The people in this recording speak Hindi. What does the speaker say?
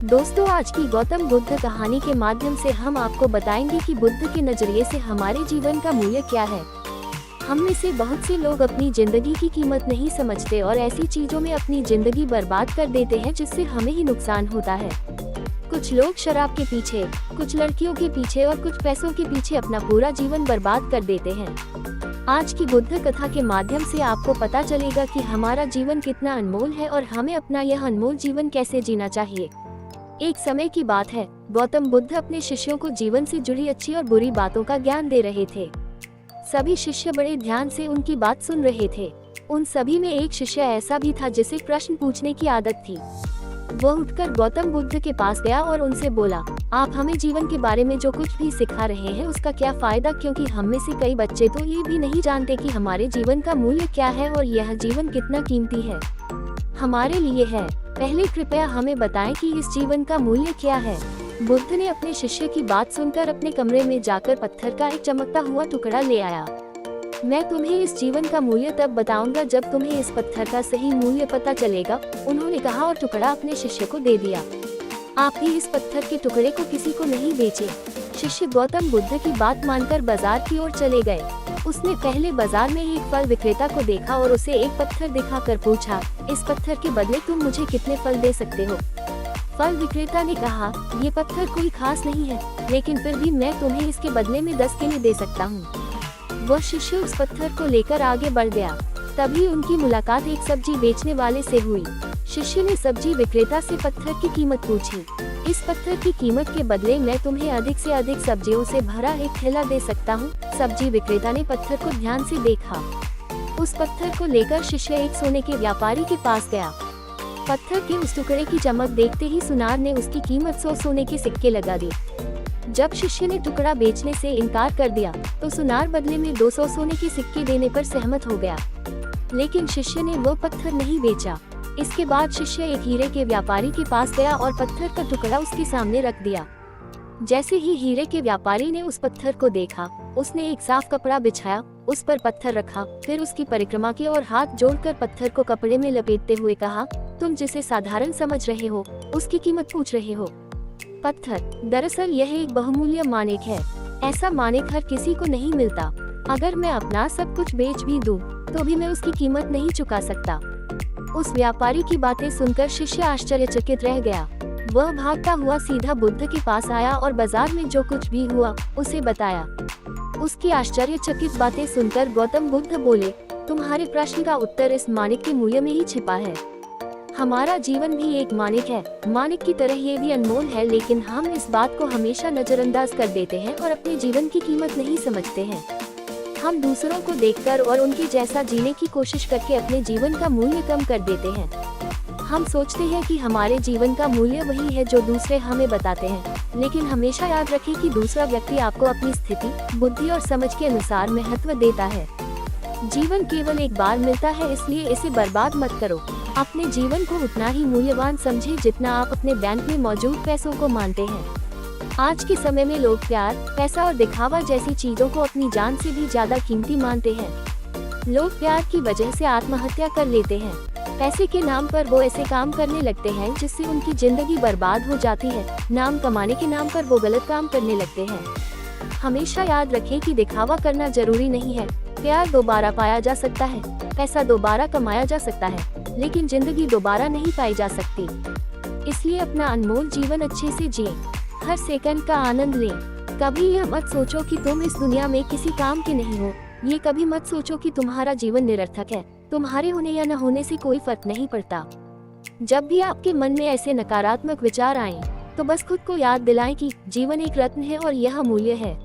दोस्तों, आज की गौतम बुद्ध कहानी के माध्यम से हम आपको बताएंगे कि बुद्ध के नजरिए से हमारे जीवन का मूल्य क्या है। हम में से बहुत से लोग अपनी जिंदगी की कीमत नहीं समझते और ऐसी चीजों में अपनी जिंदगी बर्बाद कर देते हैं जिससे हमें ही नुकसान होता है। कुछ लोग शराब के पीछे, कुछ लड़कियों के पीछे और कुछ पैसों के पीछे अपना पूरा जीवन बर्बाद कर देते हैं। आज की बुद्ध कथा के माध्यम से आपको पता चलेगा कि हमारा जीवन कितना अनमोल है और हमें अपना यह अनमोल जीवन कैसे जीना चाहिए। एक समय की बात है, गौतम बुद्ध अपने शिष्यों को जीवन से जुड़ी अच्छी और बुरी बातों का ज्ञान दे रहे थे। सभी शिष्य बड़े ध्यान से उनकी बात सुन रहे थे। उन सभी में एक शिष्य ऐसा भी था जिसे प्रश्न पूछने की आदत थी। वह उठकर गौतम बुद्ध के पास गया और उनसे बोला, आप हमें जीवन के बारे में जो कुछ भी सिखा रहे हैं उसका क्या फायदा, क्योंकि हम में से कई बच्चे तो ये भी नहीं जानते कि हमारे जीवन का मूल्य क्या है और यह जीवन कितना कीमती है हमारे लिए है। पहले कृपया हमें बताएं कि इस जीवन का मूल्य क्या है। बुद्ध ने अपने शिष्य की बात सुनकर अपने कमरे में जाकर पत्थर का एक चमकता हुआ टुकड़ा ले आया। मैं तुम्हें इस जीवन का मूल्य तब बताऊंगा जब तुम्हें इस पत्थर का सही मूल्य पता चलेगा, उन्होंने कहा और टुकड़ा अपने शिष्य को दे दिया। आप भी इस पत्थर के टुकड़े को किसी को नहीं बेचे। शिष्य गौतम बुद्ध की बात मानकर बाजार की ओर चले गए। उसने पहले बाजार में एक फल विक्रेता को देखा और उसे एक पत्थर दिखाकर पूछा, इस पत्थर के बदले तुम मुझे कितने फल दे सकते हो। फल विक्रेता ने कहा, ये पत्थर कोई खास नहीं है, लेकिन फिर भी मैं तुम्हें इसके बदले में 10 केले दे सकता हूँ। वह शिष्य उस पत्थर को लेकर आगे बढ़ गया। तभी उनकी मुलाकात एक सब्जी बेचने वाले से हुई। शिष्य ने सब्जी विक्रेता से पत्थर की कीमत पूछी। इस पत्थर की कीमत के बदले मैं तुम्हें अधिक से अधिक सब्जियों से भरा एक थैला दे सकता हूँ। सब्जी विक्रेता ने पत्थर को ध्यान से देखा। उस पत्थर को लेकर शिष्य एक सोने के व्यापारी के पास गया। पत्थर के उस टुकड़े की चमक देखते ही सुनार ने उसकी कीमत 100 सोने के सिक्के लगा दी। जब शिष्य ने टुकड़ा बेचने से इनकार कर दिया तो सुनार बदले में 200 सोने के सिक्के देने पर सहमत हो गया, लेकिन शिष्य ने वो पत्थर नहीं बेचा। इसके बाद शिष्य एक हीरे के व्यापारी के पास गया और पत्थर का टुकड़ा उसके सामने रख दिया। जैसे ही हीरे के व्यापारी ने उस पत्थर को देखा, उसने एक साफ कपड़ा बिछाया, उस पर पत्थर रखा, फिर उसकी परिक्रमा की और हाथ जोड़कर पत्थर को कपड़े में लपेटते हुए कहा, तुम जिसे साधारण समझ रहे हो उसकी कीमत पूछ रहे हो। पत्थर दरअसल यह एक बहुमूल्य माणिक है। ऐसा माणिक हर किसी को नहीं मिलता। अगर मैं अपना सब कुछ बेच भी दूं, तो भी मैं उसकी कीमत नहीं चुका सकता। उस व्यापारी की बातें सुनकर शिष्य आश्चर्यचकित रह गया। वह भागता हुआ सीधा बुद्ध के पास आया और बाजार में जो कुछ भी हुआ उसे बताया। उसकी आश्चर्यचकित बातें सुनकर गौतम बुद्ध बोले, तुम्हारे प्रश्न का उत्तर इस माणिक के मूल्य में ही छिपा है। हमारा जीवन भी एक माणिक है। माणिक की तरह ये भी अनमोल है, लेकिन हम इस बात को हमेशा नजरअंदाज कर देते हैं और अपने जीवन की कीमत नहीं समझते हैं। हम दूसरों को देखकर और उनके जैसा जीने की कोशिश करके अपने जीवन का मूल्य कम कर देते हैं। हम सोचते हैं कि हमारे जीवन का मूल्य वही है जो दूसरे हमें बताते हैं, लेकिन हमेशा याद रखें कि दूसरा व्यक्ति आपको अपनी स्थिति, बुद्धि और समझ के अनुसार महत्व देता है। जीवन केवल एक बार मिलता है, इसलिए इसे बर्बाद मत करो। अपने जीवन को उतना ही मूल्यवान समझें जितना आप अपने बैंक में मौजूद पैसों को मानते हैं। आज के समय में लोग प्यार, पैसा और दिखावा जैसी चीजों को अपनी जान से भी ज्यादा कीमती मानते हैं। लोग प्यार की वजह से आत्महत्या कर लेते हैं। पैसे के नाम पर वो ऐसे काम करने लगते हैं जिससे उनकी जिंदगी बर्बाद हो जाती है। नाम कमाने के नाम पर वो गलत काम करने लगते हैं। हमेशा याद रखें कि दिखावा करना जरूरी नहीं है। प्यार दोबारा पाया जा सकता है, पैसा दोबारा कमाया जा सकता है, लेकिन जिंदगी दोबारा नहीं पाई जा सकती। इसलिए अपना अनमोल जीवन अच्छे से जिए, हर सेकंड का आनंद लें। कभी यह मत सोचो कि तुम इस दुनिया में किसी काम के नहीं हो। ये कभी मत सोचो कि तुम्हारा जीवन निरर्थक है। तुम्हारे होने या न होने से कोई फर्क नहीं पड़ता। जब भी आपके मन में ऐसे नकारात्मक विचार आएं, तो बस खुद को याद दिलाएं कि जीवन एक रत्न है और यह अमूल्य है।